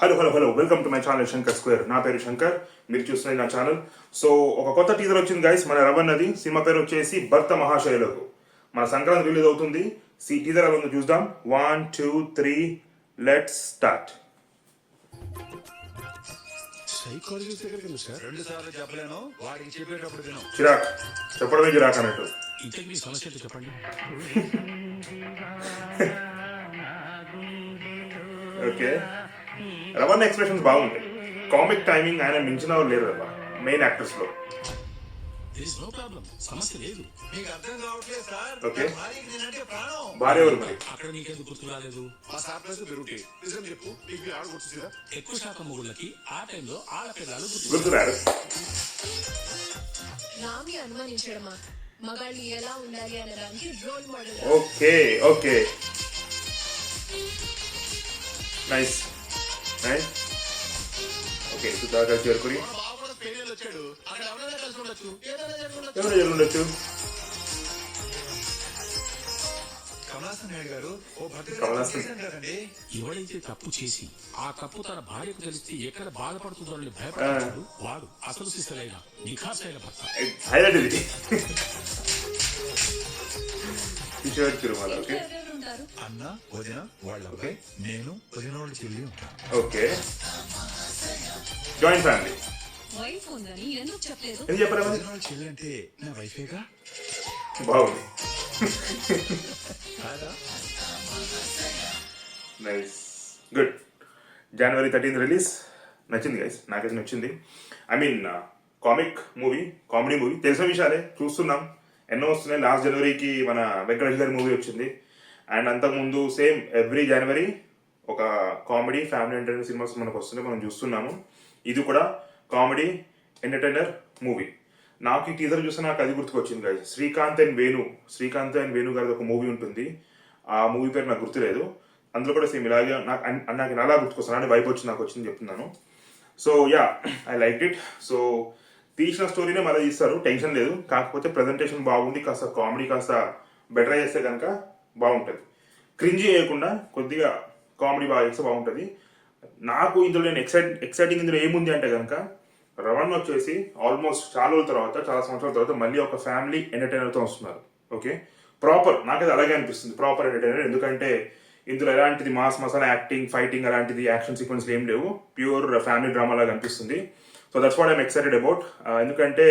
Hello welcome to my channel Shankar square. నా పేరు శంకర్, మీరు చూస్తున్నది నా ఛానల్. సో ఒక కొత్త టీజర్ వచ్చింది గైస్, మన రవన్నది. సినిమా పేరు వచ్చేసి భర్త మహాశైలకు. మన సంక్రాంతి రిలీజ్ అవుతుంది. టీజర్ ఎలా ఉందో చూద్దాం. 1 2 3 లెట్స్ స్టార్ట్. చిరాక్ చెప్పడమే చిరాక్ అన్నట్టు. చెప్పండి. ఓకే, రవణ ఎక్స్ప్రెషన్స్ బాగుంటాయి. కామిక్ టైమింగ్ ఆయన మించిన వాళ్ళు లేరు కదా మెయిన్ యాక్టర్స్ లో. సమస్య లేదు. ఓకే, భార్య ఎవరు మరి? అక్కడ నీకెందుకు గుర్తు రాలేదు? ఎక్కువ శాతం మొగుళ్ళకి ఆ టైంలో ఆడపిల్లలు గుర్తురారు. రామి అనుమానించడమా మగాళ్ళు ఎలా ఉండాలి అనడానికి role model. Okay okay, nice nice. Okay, Sudhakar చేరుకుని ఎవరు జరుగుండొచ్చు? ఎవడైతే తప్పు చేసి ఆ తప్పు తన భార్యకు తెలిస్తే ఎక్కడ బాధపడుతుందో భయపడతాడు వాడు అసలు శిస్తలైన నిఖాసైన భర్త. హైలైట్ ఇది. కిషోర్ తిరుమల. ఓకే, అన్న వదిన వాళ్ళ అబ్బాయి, నేను వదిన వాళ్ళ చెల్లి ఉంటాను. Okay, joint family. వైఫ్ ఉందని ఎందుకు చెప్పలేదు? ఏం చెప్పారా? వదిన వాళ్ళ చెల్లి అంటే నా వైఫేగా. బాగుంది, nice, good. January 13th release. నచ్చింది గైస్, నాకైతే నచ్చింది. I mean comic movie, comedy movie, తెలిసిన విషయాలే చూస్తున్నాం, ఎన్నో వస్తున్నాయి. లాస్ట్ జనవరికి మన వెంకటేష్ గారి మూవీ వచ్చింది. అండ్ అంతకుముందు సేమ్ ఎవ్రీ జనవరి ఒక కామెడీ ఫ్యామిలీ ఎంటర్టైనర్ సినిమాస్ మనకు వస్తున్నాయి, మనం చూస్తున్నాము. ఇది కూడా కామెడీ ఎంటర్టైనర్ మూవీ. నాకు ఈ టీజర్ చూస్తే నాకు అది గుర్తుకొచ్చింది గైస్, శ్రీకాంత్ అండ్ వేణు గారిది ఒక మూవీ ఉంటుంది. ఆ మూవీ పేరు నాకు గుర్తులేదు. అందులో కూడా సేమ్ ఇలాగే నాకు అలా గుర్తుకొస్తాను అని వైపు వచ్చి నాకు వచ్చింది చెప్తున్నాను. So yeah, I like it. So తీసిన స్టోరీనే మళ్ళీ తీస్తారు, టెన్షన్ లేదు. కాకపోతే ప్రజెంటేషన్ బాగుంది, కాస్త కామెడీ కాస్త బెటర్ చేస్తే కనుక బాగుంటుంది. క్రింజ్ చేయకుండా కొద్దిగా కామెడీ బాగా చేస్తే బాగుంటుంది. నాకు ఇందులో నేను ఎక్సైటింగ్ ఇందులో ఏముంది అంటే కనుక, రవణ్ వచ్చేసి ఆల్మోస్ట్ చాలా సంవత్సరాల తర్వాత మళ్ళీ ఒక ఫ్యామిలీ ఎంటర్టైనర్తో వస్తున్నారు. ఓకే, ప్రాపర్, నాకైతే అలాగే అనిపిస్తుంది, ప్రాపర్ ఎంటర్టైనర్. ఎందుకంటే ఇందులో ఎలాంటిది మాస్ మసాలా యాక్టింగ్, ఫైటింగ్ అలాంటిది యాక్షన్ సీక్వెన్స్ ఏం లేవు, ప్యూర్ ఫ్యామిలీ డ్రామా లాగా అనిపిస్తుంది. So that's what I'm excited about. ఎందుకంటే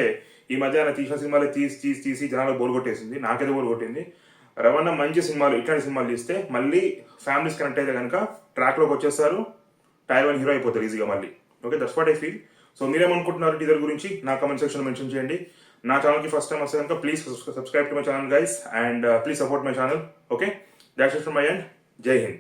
ఈ మధ్య ఆయన తీసిన సినిమాలు తీసి జనాలకు బోర్ కొట్టేసింది, నాకైతే బోర్ కొట్టింది. రవణ మంచి సినిమాలు, ఇట్లాంటి సినిమాలు తీస్తే మళ్ళీ ఫ్యామిలీస్ కనెక్ట్ అయితే కనుక ట్రాక్లోకి వచ్చేస్తారు, టైర్ 1 హీరో అయిపోతారు ఈజీగా మళ్ళీ. Okay, that's what I feel. So మీరేమనుకుంటున్నారు టీజర్ గురించి నా కామెంట్ సెక్షన్ మెన్షన్ చేయండి. నా ఛానల్కి ఫస్ట్ టైం వస్తే కనుక please subscribe to my channel guys, and please support my channel. Okay, that's it from my end. జై హింద్.